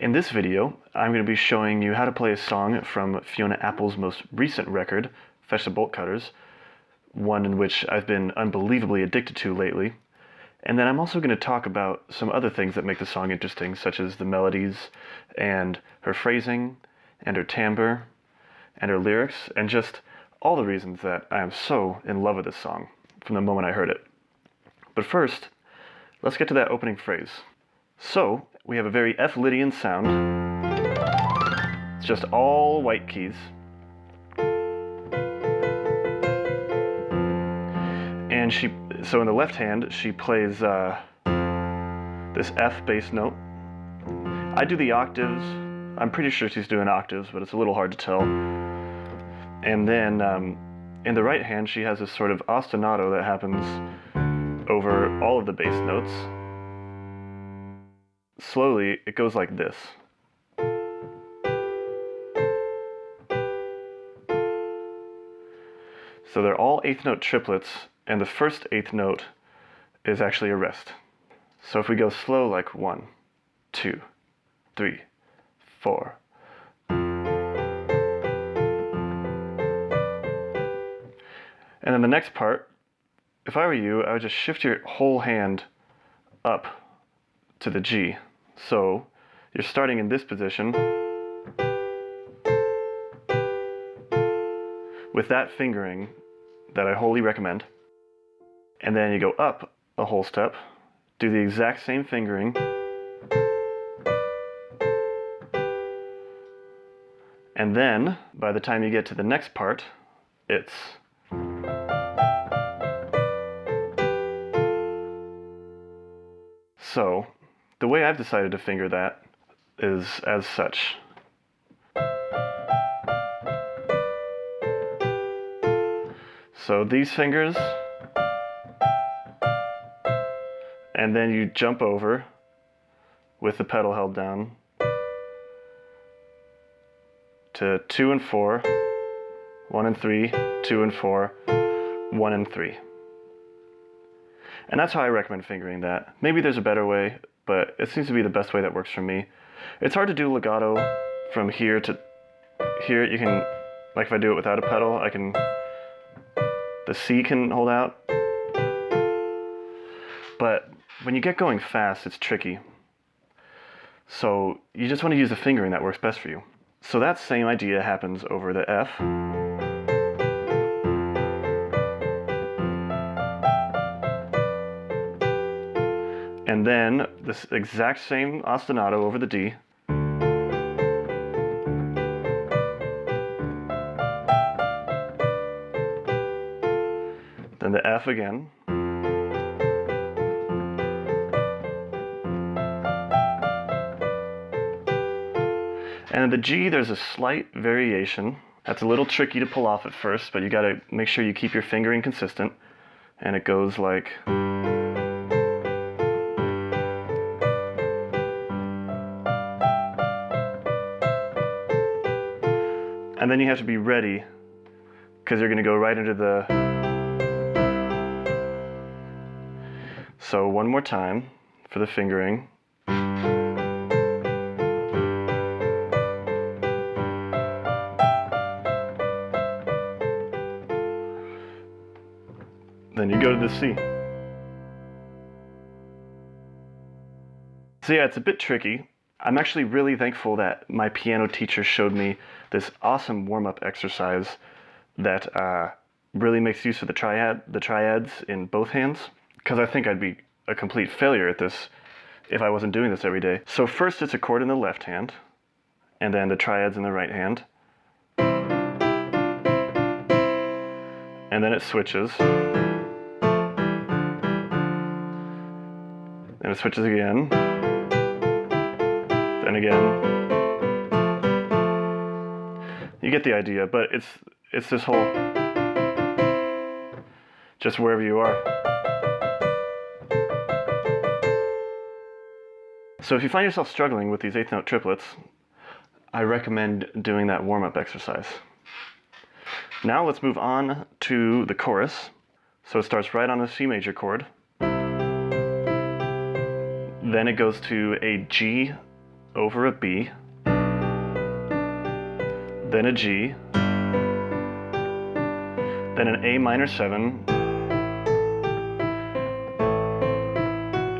In this video, I'm going to be showing you how to play a song from Fiona Apple's most recent record, Fetch the Bolt Cutters, one in which I've been unbelievably addicted to lately. And then I'm also going to talk about some other things that make the song interesting, such as the melodies, and her phrasing, and her timbre, and her lyrics, and just all the reasons that I am so in love with this song from the moment I heard it. But first, let's get to that opening phrase. So, we have a very F-Lydian sound. It's just all white keys. And so in the left hand, she plays this F bass note. I do the octaves. I'm pretty sure she's doing octaves, but it's a little hard to tell. And then in the right hand, she has this sort of ostinato that happens over all of the bass notes. Slowly, it goes like this. So they're all eighth note triplets, and the first eighth note is actually a rest. So if we go slow, like 1, 2, 3, 4. And then the next part, if I were you, I would just shift your whole hand up to the G. So you're starting in this position with that fingering that I wholly recommend. And then you go up a whole step, do the exact same fingering, and then by the time you get to the next part, it's so the way I've decided to finger that is as such. So these fingers, and then you jump over with the pedal held down to 2 and 4, 1 and 3, 2 and 4, 1 and 3. And that's how I recommend fingering that. Maybe there's a better way, but it seems to be the best way that works for me. It's hard to do legato from here to here. You can, like if I do it without a pedal, the C can hold out. But when you get going fast, it's tricky. So you just want to use the fingering that works best for you. So that same idea happens over the F. And then this exact same ostinato over the D. Then the F again. And in the G, there's a slight variation. That's a little tricky to pull off at first, but you gotta make sure you keep your fingering consistent. And it goes like... And then you have to be ready, because you're going to go right into the... So one more time for the fingering. Then you go to the C. So yeah, it's a bit tricky. I'm actually really thankful that my piano teacher showed me this awesome warm-up exercise that really makes use of the triads in both hands, because I think I'd be a complete failure at this if I wasn't doing this every day. So first it's a chord in the left hand, and then the triads in the right hand. And then it switches. And it switches again. And again. You get the idea, but it's this whole just wherever you are. So if you find yourself struggling with these eighth note triplets, I recommend doing that warm-up exercise. Now let's move on to the chorus. So it starts right on a C major chord. Then it goes to a G over a B, then a G, then an A minor 7,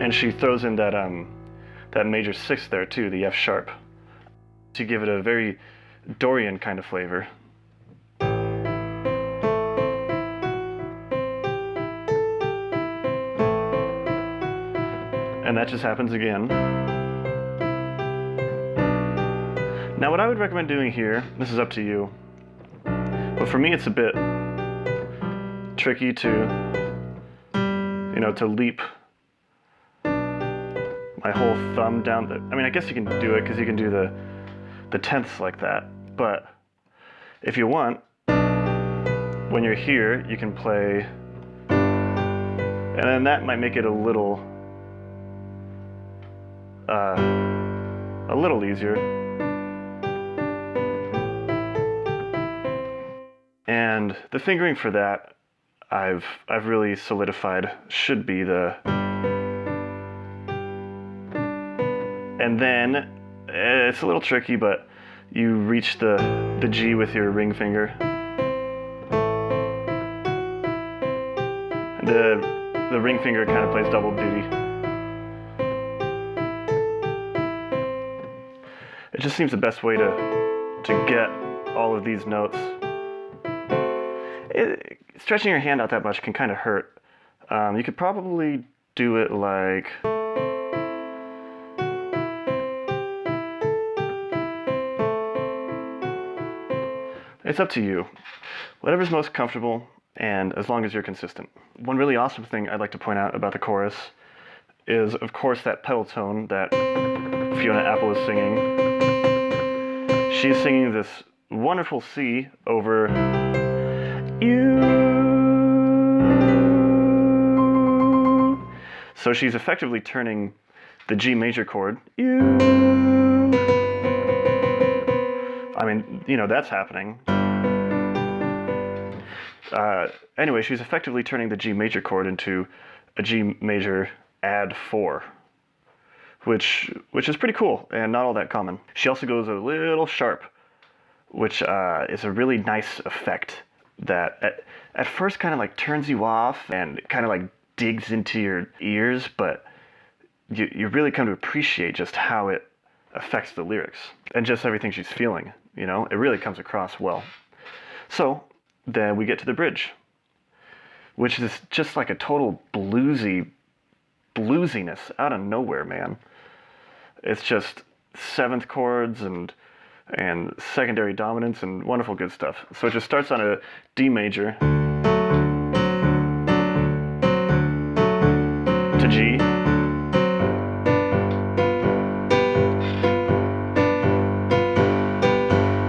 and she throws in that that major 6 there too, the F sharp, to give it a very Dorian kind of flavor. And that just happens again. Now what I would recommend doing here, this is up to you, but for me it's a bit tricky to, you know, to leap my whole thumb down the, I mean, I guess you can do it because you can do the tenths like that, but if you want, when you're here, you can play, and then that might make it a little easier. And the fingering for that, I've really solidified, should be the, and then it's a little tricky, but you reach the G with your ring finger. The ring finger kind of plays double duty. It just seems the best way to get all of these notes. Stretching your hand out that much can kind of hurt. You could probably do it like, it's up to you. Whatever's most comfortable, and as long as you're consistent. One really awesome thing I'd like to point out about the chorus is, of course, that pedal tone that Fiona Apple is singing. She's singing this wonderful C over you. So she's effectively turning the G major chord, you. I mean, you know, that's happening. Anyway, she's effectively turning the G major chord into a G major add 4, which is pretty cool and not all that common. She also goes a little sharp, which is a really nice effect that at first kind of like turns you off and kind of like digs into your ears, but you really come to appreciate just how it affects the lyrics and just everything she's feeling, you know? It really comes across well. So then we get to the bridge, which is just like a total bluesiness out of nowhere, man. It's just 7th chords and secondary dominance and wonderful good stuff. So it just starts on a D major to G,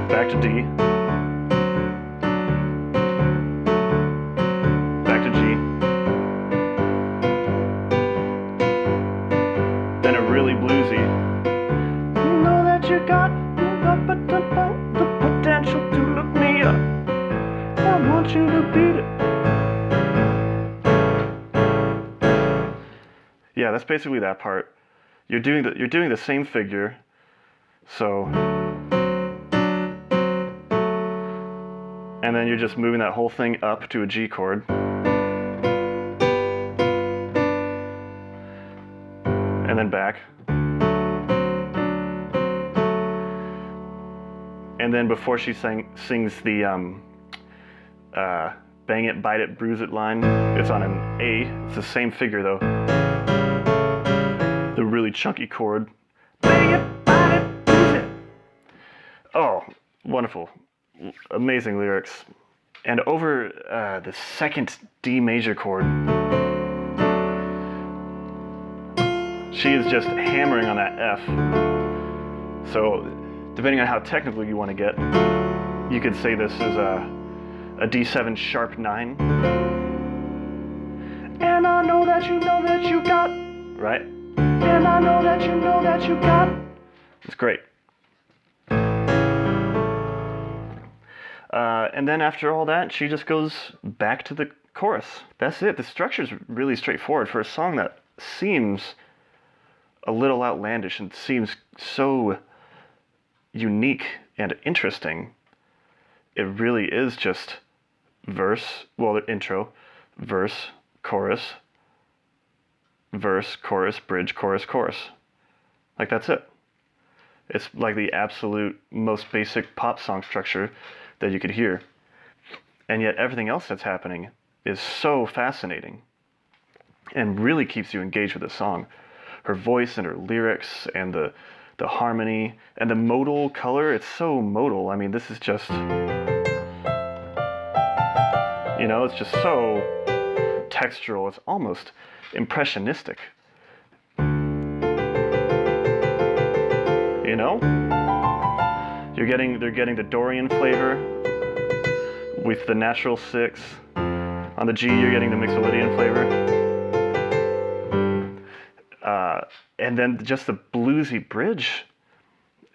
back to D, back to G, then a really bluesy, you know that you got the potential to look me up, I want you to beat it. Yeah, that's basically that part. You're doing the same figure, so, and then you're just moving that whole thing up to a G chord, and then back, and then before she sings the bang it, bite it, bruise it line, it's on an A. It's the same figure though. The really chunky chord. Bang it, bite it, bruise it. Oh, wonderful. Amazing lyrics. And over the 2nd D major chord, she is just hammering on that F. So, depending on how technical you want to get, you could say this is a D7 sharp 9. And I know that you got, right? And I know that you got. It's great. And then after all that, she just goes back to the chorus. That's it. The structure's really straightforward for a song that seems a little outlandish and seems so unique and interesting, it really is just verse, well, the intro, verse, chorus, bridge, chorus, chorus. Like, that's it. It's like the absolute most basic pop song structure that you could hear. And yet everything else that's happening is so fascinating and really keeps you engaged with the song. Her voice and her lyrics and the harmony and the modal color, it's so modal. I mean, this is just, you know, it's just so textural. It's almost impressionistic. You know? They're getting the Dorian flavor with the natural six. On the G, you're getting the Mixolydian flavor. And then just the bluesy bridge.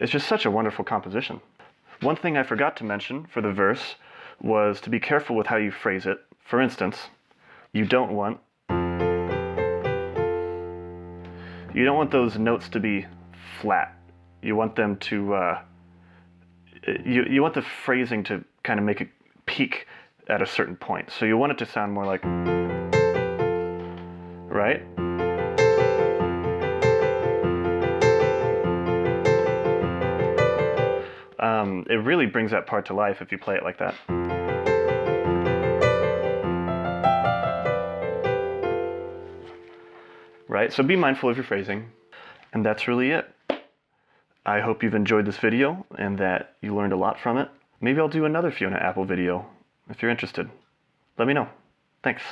It's just such a wonderful composition. One thing I forgot to mention for the verse was to be careful with how you phrase it. For instance, you don't want those notes to be flat. You want them to, you want the phrasing to kind of make it peak at a certain point. So you want it to sound more like, right? It really brings that part to life if you play it like that. Right? So be mindful of your phrasing. And that's really it. I hope you've enjoyed this video and that you learned a lot from it. Maybe I'll do another Fiona Apple video if you're interested. Let me know. Thanks.